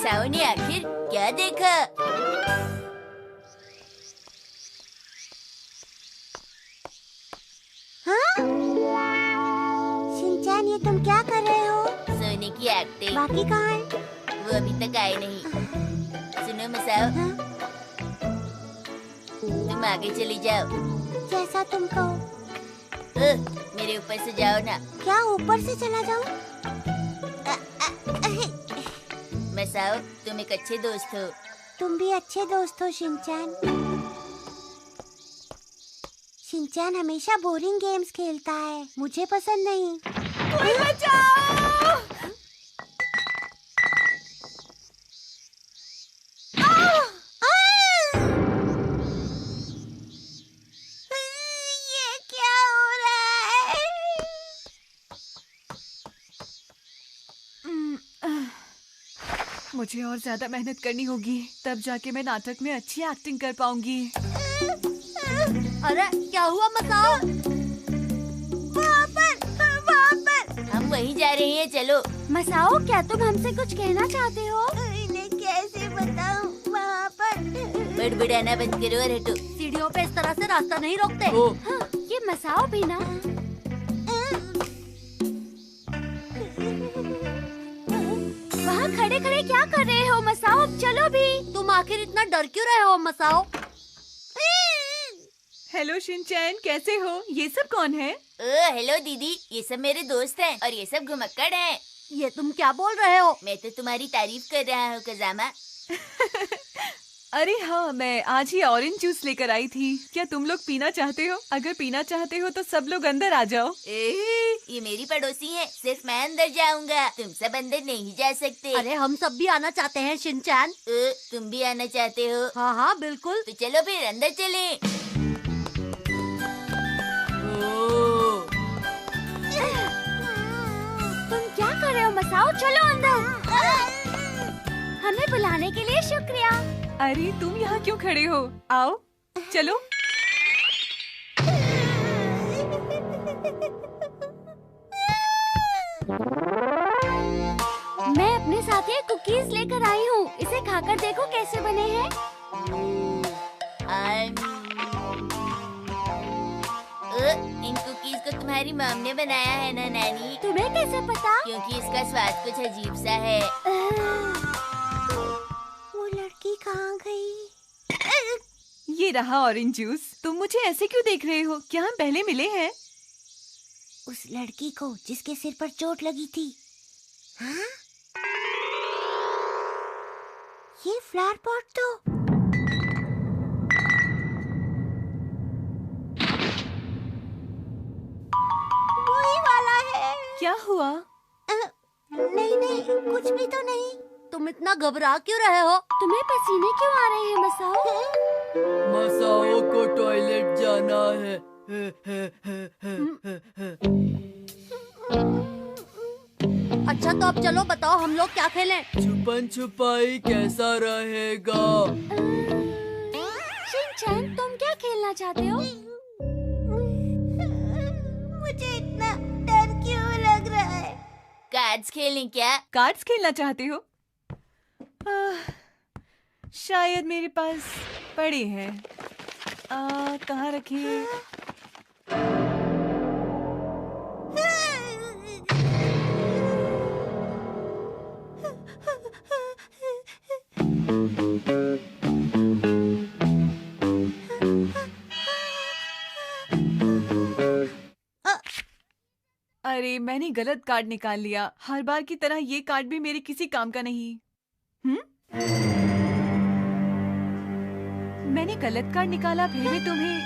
मसाओ ने आखिर क्या देखा? हाँ? शिनचैन, ये तुम क्या कर रहे हो? सोने की एक्टिंग। बाकी कहाँ है? वो अभी तक आए नहीं। सुनो मसाओ, हाँ? तुम आगे चली जाओ। जैसा तुम कहो। मेरे ऊपर से जाओ ना। क्या ऊपर से चला जाऊं? मसाओ, तुम एक अच्छे दोस्त हो। तुम भी अच्छे दोस्त हो शिनचैन। शिनचैन हमेशा बोरिंग गेम्स खेलता है, मुझे पसंद नहीं। कोई बचाओ! ये क्या हो रहा है? मुझे और ज्यादा मेहनत करनी होगी, तब जाके मैं नाटक में अच्छी एक्टिंग कर पाऊंगी। अरे क्या हुआ मसाओ? वहाँ पर। हम वहीं जा रहे हैं, चलो। मसाओ, क्या तुम हमसे कुछ कहना चाहते हो? इन्हें कैसे बताऊं? वहाँ पर। बड़बड़ाना बंद करो और हटो। सीढ़ियों पे इस तरह से रास्ता नहीं रोकते। हाँ, ये मसाओ भी ना। वहाँ खड़े खड़े क्या कर रहे हो मसाओ? चलो भी। तुम आखिर इतना डर क्यों रहे हो मसाओ? हेलो शिनचैन, कैसे हो? ये सब कौन है? हेलो दीदी, ये सब मेरे दोस्त हैं और ये सब घुमक्कड़ हैं। ये तुम क्या बोल रहे हो? मैं तो तुम्हारी तारीफ कर रहा हूँ कजामा। अरे हाँ, मैं आज ही ऑरेंज जूस लेकर आई थी। क्या तुम लोग पीना चाहते हो? अगर पीना चाहते हो तो सब लोग अंदर आ जाओ। ये मेरी पड़ोसी है, सिर्फ मैं अंदर जाऊंगा, तुम सब अंदर नहीं जा सकते। अरे हम सब भी आना चाहते हैं शिनचैन। तुम भी आना चाहते हो? हाँ हाँ बिल्कुल। तो चलो फिर अंदर चलें। तुम क्या कर रहे हो मसाओ? चलो अंदर। हमें बुलाने के लिए शुक्रिया। अरे तुम यहाँ क्यों खड़े हो? आओ, चलो। मैं अपने साथ ये कुकीज लेकर आई हूँ। इसे खाकर देखो कैसे बने हैं। इन कुकीज को तुम्हारी मॉम ने बनाया है ना नानी? तुम्हें कैसे पता? क्योंकि इसका स्वाद कुछ अजीब सा है। वो लड़की कहाँ गई? ये रहा ऑरेंज जूस। तुम मुझे ऐसे क्यों देख रहे हो? क्या हम पहले मिले हैं? उस लड़की को जिसके सिर पर चोट लगी थी। हाँ? ये फ्लावर पॉट तो वही वाला है। क्या हुआ? नहीं नहीं, कुछ भी तो नहीं। तुम इतना घबरा क्यों रहे हो? तुम्हें पसीने क्यों आ रहे हैं मसाओ? मसाओ को टॉयलेट जाना है। अच्छा तो अब चलो बताओ हम लोग क्या खेलें? छुपन छुपाई कैसा रहेगा? शिनचैन, तुम क्या खेलना चाहते हो? मुझे इतना डर क्यों लग रहा है? कार्ड्स खेलें क्या? कार्ड्स खेलना चाहते हो? शायद मेरे पास पड़े हैं। कहाँ रखे? अरे मैंने गलत कार्ड निकाल लिया। हर बार की तरह ये कार्ड भी मेरे किसी काम का नहीं। मैंने गलत कार्ड निकाला, फिर भी तुम्हें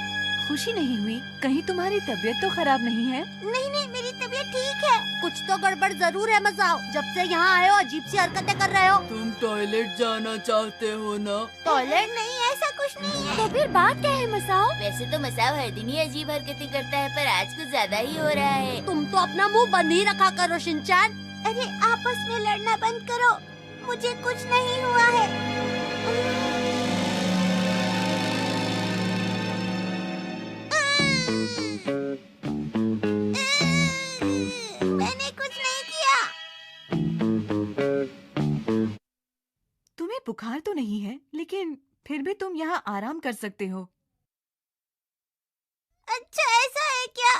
खुशी नहीं हुई? कहीं तुम्हारी तबीयत तो खराब नहीं है? नहीं नहीं, मेरी तबीयत ठीक है। कुछ तो गड़बड़ जरूर है मसाओ। जब से यहाँ आए हो अजीब सी हरकतें कर रहे हो। तुम टॉयलेट जाना चाहते हो ना? टॉयलेट नहीं, ऐसा कुछ नहीं है। तो फिर बात क्या है मसाओ? वैसे तो मसाओ हर दिन ही अजीब हरकतें करता है, पर आज कुछ ज्यादा ही हो रहा है। तुम तो अपना मुंह बंद ही रखा करो शिनचैन। अरे आपस में लड़ना बंद करो, मुझे कुछ नहीं हुआ है। मैंने कुछ नहीं किया। बुखार तो नहीं है, लेकिन फिर भी तुम यहाँ आराम कर सकते हो। अच्छा ऐसा है क्या?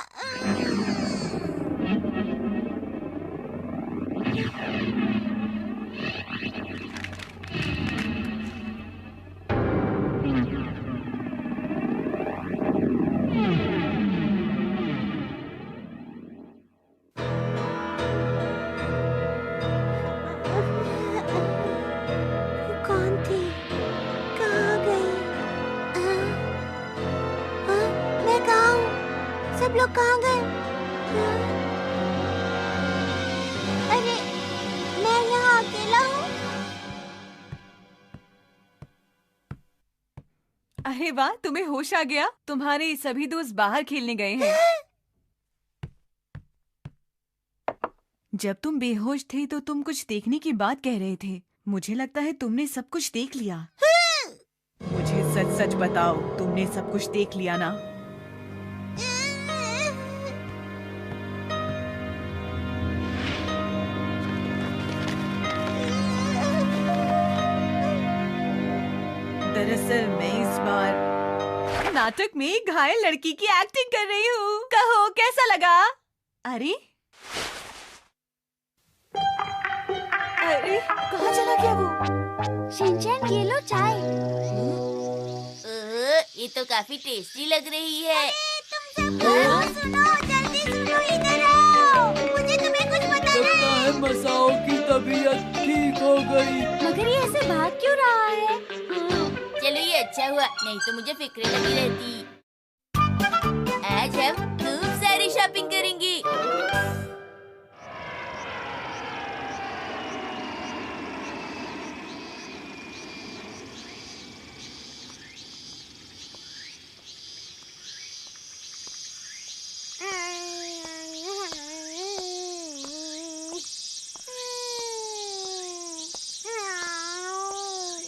कौन थी? कहाँ गई? मैं कहाँ हूँ? सब लोग कहाँ गए? अरे मैं यहाँ अकेला हूँ। अरे वाह, तुम्हें होश आ गया। तुम्हारे सभी दोस्त बाहर खेलने गए हैं। जब तुम बेहोश थे तो तुम कुछ देखने की बात कह रहे थे। मुझे लगता है तुमने सब कुछ देख लिया। मुझे सच सच बताओ, तुमने सब कुछ देख लिया ना? दरअसल मैं इस बार नाटक में घायल लड़की की एक्टिंग कर रही हूँ। कहो कैसा लगा? अरे कहाँ चला गया वो? शिनचैन ये लो चाय। ये तो काफी टेस्टी लग रही है। तुम सब सुनो, जल्दी सुनो, इधर आओ। मुझे तुम्हें कुछ बताना लगता है। है मसाओ की तबीयत ठीक हो गई। मगर ये ऐसे भाग क्यों रहा है? चलो ये अच्छा हुआ, नहीं तो मुझे फिक्र लगी रहती। आज हम खूब सारी शॉपिंग करेंगे।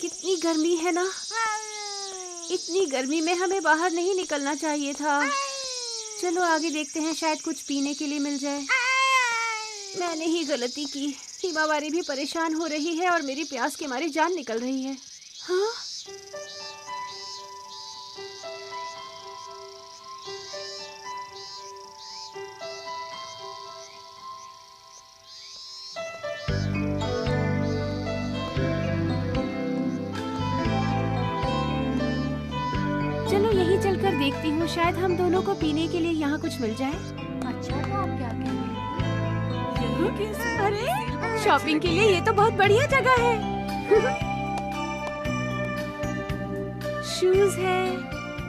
कितनी गर्मी है ना। इतनी गर्मी में हमें बाहर नहीं निकलना चाहिए था। चलो आगे देखते हैं, शायद कुछ पीने के लिए मिल जाए। मैंने ही गलती की। हिमावारी भी परेशान हो रही है और मेरी प्यास के मारे जान निकल रही है। हाँ? चलो यहीं चलकर देखती हूँ, शायद हम दोनों को पीने के लिए यहाँ कुछ मिल जाए। अच्छा तो आप क्या कह रहे हैं? अरे शॉपिंग के लिए ये तो बहुत बढ़िया जगह है। शूज है,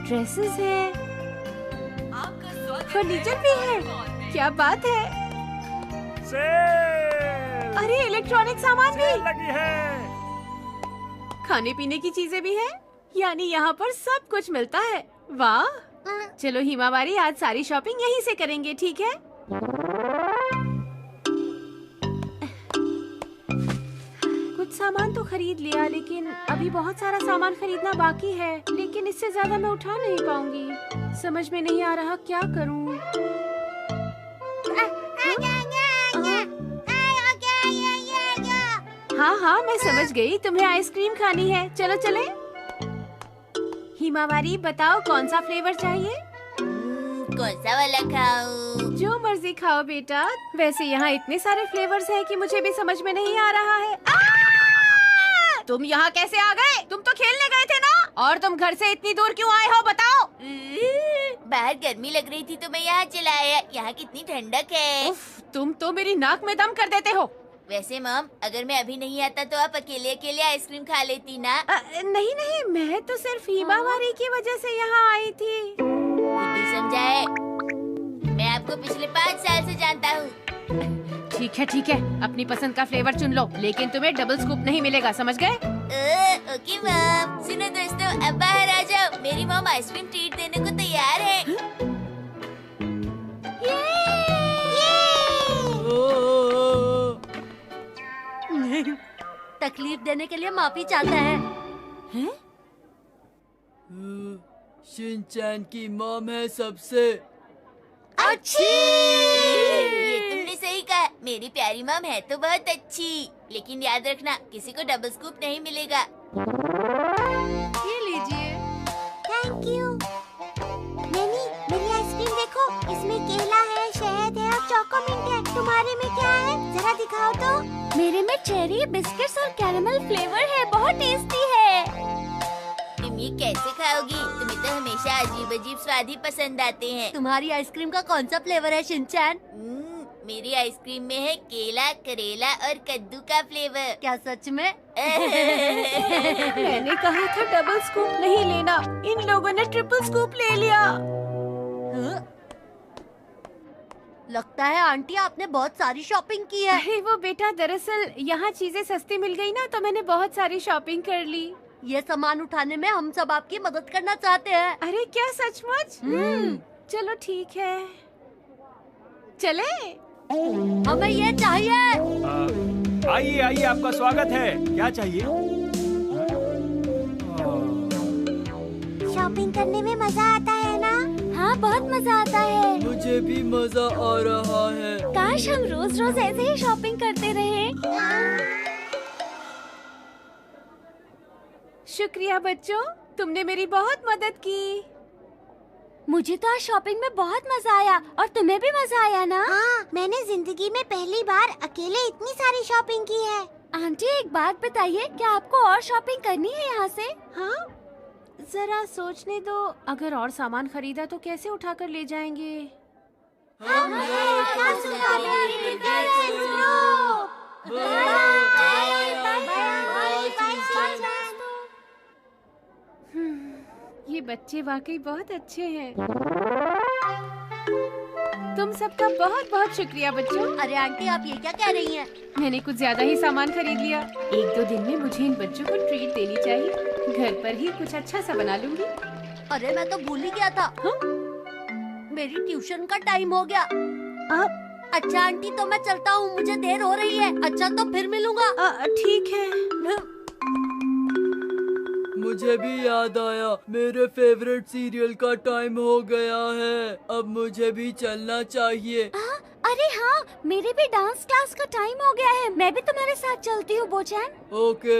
ड्रेसेस है, फर्नीचर भी है। क्या बात है। अरे इलेक्ट्रॉनिक सामान भी लगी है। खाने पीने की चीजें भी है, यानी यहाँ पर सब कुछ मिलता है। वाह। चलो हिमावारी, आज सारी शॉपिंग यहीं से करेंगे, ठीक है? कुछ सामान तो खरीद लिया, लेकिन अभी बहुत सारा सामान खरीदना बाकी है। लेकिन इससे ज्यादा मैं उठा नहीं पाऊंगी। समझ में नहीं आ रहा क्या करूं। हाँ हाँ मैं समझ गई, तुम्हें आइसक्रीम खानी है। चलो चले। हिमावारी बताओ कौन सा फ्लेवर चाहिए? कौन सा वाला खाऊं? जो मर्जी खाओ बेटा। वैसे यहाँ इतने सारे फ्लेवर्स हैं कि मुझे भी समझ में नहीं आ रहा है। तुम यहाँ कैसे आ गए? तुम तो खेलने गए थे ना? और तुम घर से इतनी दूर क्यों आए हो बताओ? बाहर गर्मी लग रही थी तो मैं यहाँ चला आया। यहाँ कितनी ठंडक है। उफ, तुम तो मेरी नाक में दम कर देते हो। वैसे मॉम, अगर मैं अभी नहीं आता तो आप अकेले अकेले आइसक्रीम खा लेती ना। नहीं नहीं, मैं तो सिर्फ हिमावारी की वजह से यहाँ आई थी। बुद्धू समझाए। मैं आपको पिछले 5 साल से जानता हूँ। ठीक है, अपनी पसंद का फ्लेवर चुन लो, लेकिन तुम्हें डबल स्कूप नहीं मिलेगा, समझ गए? Okay mom. सुनो दोस्तों, अब बाहर आ जाओ। मेरी मॉम आइसक्रीम ट्रीट देने को तैयार है। तकलीफ देने के लिए माफी चाहता है। हैं? शिनचैन की मॉम है सबसे अच्छी। ये तुमने सही कहा। मेरी प्यारी मॉम है तो बहुत अच्छी, लेकिन याद रखना किसी को डबल स्कूप नहीं मिलेगा। ये लीजिए। Thank you. नैनी, मेरी आइसक्रीम देखो, इसमें केला है, शहद है और चोकोमिंट है। तुम्हारे में क्या है? जरा दिखाओ तो। मेरे में चेरी, बिस्किट्स और कैरेमल फ्लेवर है, बहुत टेस्टी है। तुम ये कैसे खाओगी? तुम्हें तो हमेशा अजीब अजीब स्वाद ही पसंद आते हैं। तुम्हारी आइसक्रीम का कौन सा फ्लेवर है शिनचैन? मेरी आइसक्रीम में है केला, करेला और कद्दू का फ्लेवर। क्या सच में? मैंने कहा था डबल स्कूप नहीं लेना, इन लोगों ने ट्रिपल स्कूप ले लिया। लगता है आंटी आपने बहुत सारी शॉपिंग की है। अरे वो बेटा, दरअसल यहाँ चीजें सस्ती मिल गई ना, तो मैंने बहुत सारी शॉपिंग कर ली। ये सामान उठाने में हम सब आपकी मदद करना चाहते हैं। अरे क्या सचमुच? चलो ठीक है, चले। हमें ये चाहिए। आइए आइए, आपका स्वागत है। क्या चाहिए? शॉपिंग करने में मजा आता है ना? हाँ, बहुत मजा आता है। मुझे भी मजा आ रहा है। काश हम रोज रोज ऐसे ही शॉपिंग करते रहे। शुक्रिया बच्चों, तुमने मेरी बहुत मदद की। मुझे तो आज शॉपिंग में बहुत मजा आया, और तुम्हें भी मजा आया ना? हाँ, मैंने जिंदगी में पहली बार अकेले इतनी सारी शॉपिंग की है। आंटी, एक बात बताइए, क्या आपको और शॉपिंग करनी है यहाँ से? हाँ, जरा सोचने दो। अगर और सामान खरीदा तो कैसे उठाकर ले जाएंगे? ये बच्चे वाकई बहुत अच्छे हैं। तुम सबका बहुत बहुत शुक्रिया बच्चों। अरे आंटी, आप ये क्या कह रही हैं? मैंने कुछ ज्यादा ही सामान खरीद लिया। 1-2 दिन में मुझे इन बच्चों को ट्रीट देनी चाहिए। घर पर ही कुछ अच्छा सा बना लूंगी। अरे मैं तो भूल ही गया था। हाँ? मेरी ट्यूशन का टाइम हो गया। आप? अच्छा आंटी, तो मैं चलता हूँ, मुझे देर हो रही है। अच्छा, तो फिर मिलूंगा। ठीक है। मुझे भी याद आया, मेरे फेवरेट सीरियल का टाइम हो गया है। अब मुझे भी चलना चाहिए। अरे हाँ, मेरे भी डांस क्लास का टाइम हो गया है। मैं भी तुम्हारे साथ चलती हूँ बोचैन। Okay.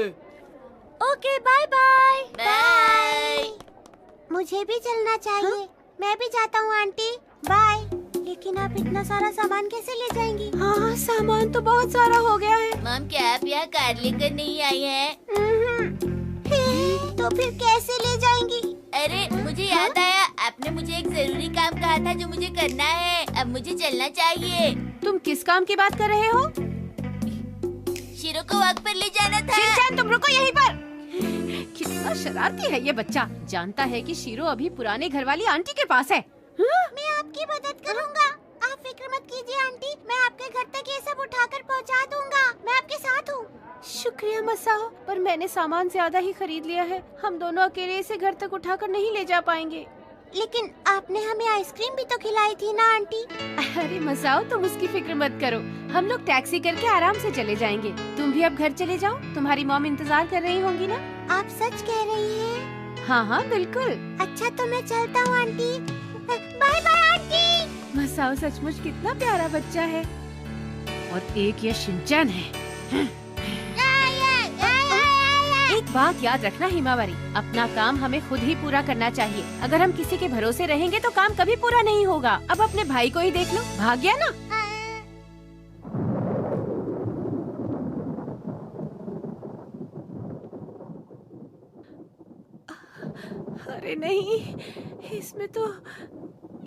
Okay, bye bye. Bye. मुझे भी चलना चाहिए। मैं भी जाता हूँ आंटी, बाय। लेकिन आप इतना सारा सामान कैसे ले जाएंगी? हाँ, सामान तो बहुत सारा हो गया है। मॉम, क्या आप यहाँ कार लेकर नहीं आई हैं? तो फिर कैसे ले जाएंगी? अरे मुझे याद आया, आपने मुझे एक जरूरी काम कहा था जो मुझे करना है। अब मुझे चलना चाहिए। तुम किस काम की बात कर रहे हो? शिरो को वॉक पर ले जाना था। शिनचैन, तुम रुको यहीं पर। कितना शरारती है ये बच्चा। जानता है कि शीरो अभी पुराने घर वाली आंटी के पास है। मैं आपकी मदद करूँगा। आप फिक्र मत कीजिए आंटी, मैं आपके घर तक ये सब उठाकर पहुँचा दूँगा। मैं आपके साथ हूँ। शुक्रिया मसाओ, पर मैंने सामान ज्यादा ही खरीद लिया है। हम दोनों अकेले इसे घर तक उठाकर नहीं ले जा पाएंगे। लेकिन आपने हमें आइसक्रीम भी तो खिलाई थी ना आंटी? अरे मसाओ, तुम उसकी फिक्र मत करो। हम लोग टैक्सी करके आराम से चले जाएंगे। तुम भी अब घर चले जाओ, तुम्हारी मॉम इंतजार कर रही होंगी ना? आप सच कह रही हैं? हाँ हाँ बिल्कुल। अच्छा, तो मैं चलता हूँ आंटी। Bye bye aunty. मसाओ सचमुच कितना प्यारा बच्चा है। और एक ये शिनचैन है। एक बात याद रखना हिमावरी, अपना काम हमें खुद ही पूरा करना चाहिए। अगर हम किसी के भरोसे रहेंगे तो काम कभी पूरा नहीं होगा। अब अपने भाई को ही देख लो, भाग गया ना। अरे नहीं, इसमें तो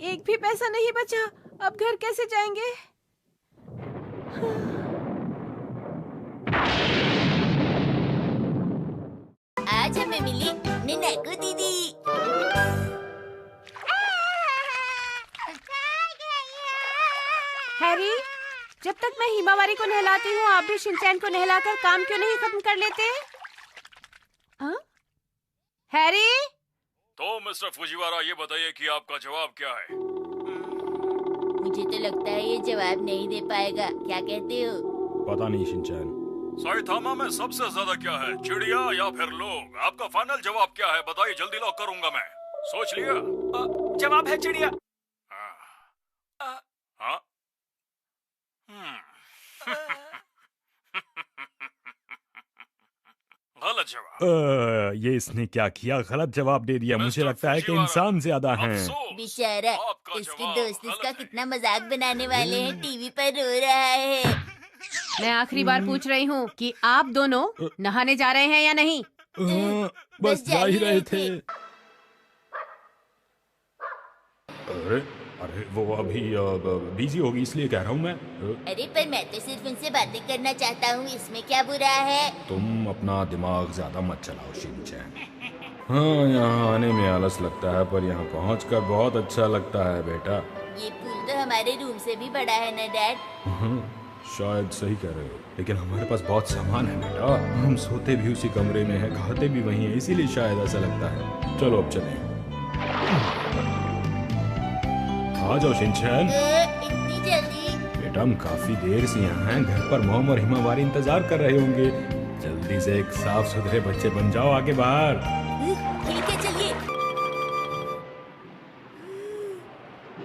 एक भी पैसा नहीं बचा। अब घर कैसे जाएंगे? आज हमें मिली निनाको दीदी। हैरी, जब तक मैं हिमावरी को नहलाती हूँ, आप भी शिनचैन को नहलाकर काम क्यों नहीं खत्म कर लेते? हाँ? हैरी? तो मिस्टर फुजीवारा, ये बताइए कि आपका जवाब क्या है? मुझे तो लगता है ये जवाब नहीं दे पाएगा। क्या कहते हो? पता नहीं शिनचैन। साइथामा में सबसे ज्यादा क्या है, चिड़िया या फिर लोग? आपका फाइनल जवाब क्या है? बताइए, जल्दी लॉक करूंगा मैं। सोच लिया? जवाब है चिड़िया। हाँ? गलत जवाब। ये इसने क्या किया? गलत जवाब दे दिया। मुझे लगता है कि इंसान ज्यादा हैं। अफसोस, बेचारा, आपका इसके जवाब दोस्त इसका गलत है। कितना मजाक बनाने वाले हैं, टीवी पर रो रहा है। मैं आखिरी बार पूछ रही हूँ कि आप दोनों नहाने जा रहे हैं या नहीं? बस जा ही रहे थे। अरे अरे वो अभी बिजी होगी इसलिए कह रहा हूँ मैं। अरे पर मैं तो सिर्फ उनसे बातें करना चाहता हूँ, इसमें क्या बुरा है? तुम अपना दिमाग ज्यादा मत चलाओ शिनचैन। हाँ, यहाँ आने में आलस लगता है पर यहाँ पहुँचकर बहुत अच्छा लगता है बेटा। ये पूल तो हमारे रूम से भी बड़ा है ना डैड? शायद सही कह रहे हो, लेकिन हमारे पास बहुत सामान है बेटा। हम सोते भी उसी कमरे में हैं, खाते भी वहीं हैं, इसीलिए शायद ऐसा लगता है। चलो अब चलें। आ जाओ शिनचैन। इतनी जल्दी? बेटा हम काफी देर से यहाँ हैं। घर पर मॉम और हिमावारी इंतजार कर रहे होंगे। जल्दी से एक साफ सुथरे बच्चे बन जाओ आगे बाहर। ठीक है चलिए।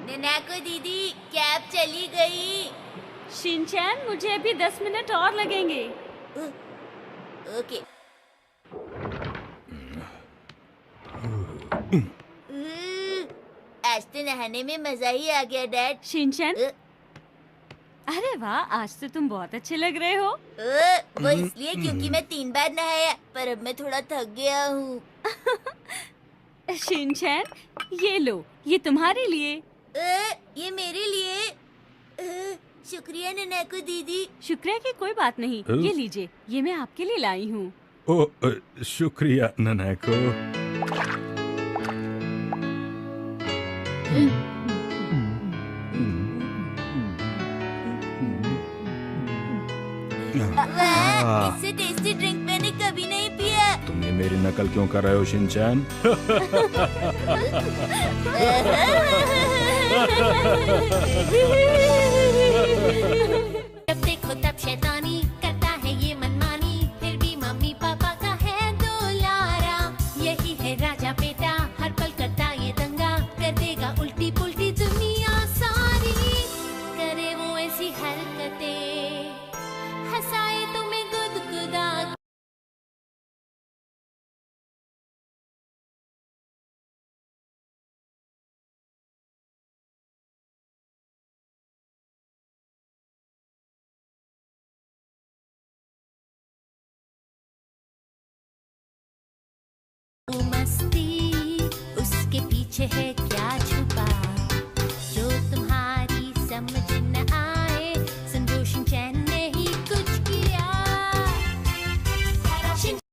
ननाको दीदी, क्या आप चली गई? शिनचैन, मुझे अभी 10 मिनट और लगेंगे। ओके। आज तो नहाने में मजा ही आ गया डैड। शिनचैन, अरे वाह, आज तो तुम बहुत अच्छे लग रहे हो। वो इसलिए क्योंकि मैं 3 बार नहाया, पर अब मैं थोड़ा थक गया हूँ। शिनचैन, ये लो, ये तुम्हारे लिए। ये मेरे लिए? शुक्रिया ननाको दीदी। शुक्रिया की कोई बात नहीं, ये लीजिए, ये मैं आपके लिए लाई हूँ। ओ शुक्रिया ननाको। वाह, इससे टेस्टी ड्रिंक मैंने कभी नहीं पिया। तुम ये मेरी नकल क्यों कर रहे हो शिनचैन? जब देखो तब शैतानी करता है ये मनमानी, फिर भी मम्मी पापा का है दुलारा। यही है राजा बेटा, हर पल करता ये दंगा, कर देगा उल्टी पुल्टी दुनिया सारी। करे वो ऐसी हरकतें, हंसाए तुम्हें गुदगुदा। मस्ती उसके पीछे है क्या छुपा, जो तुम्हारी समझ न आए। समझो शिनचैन ने ही कुछ किया।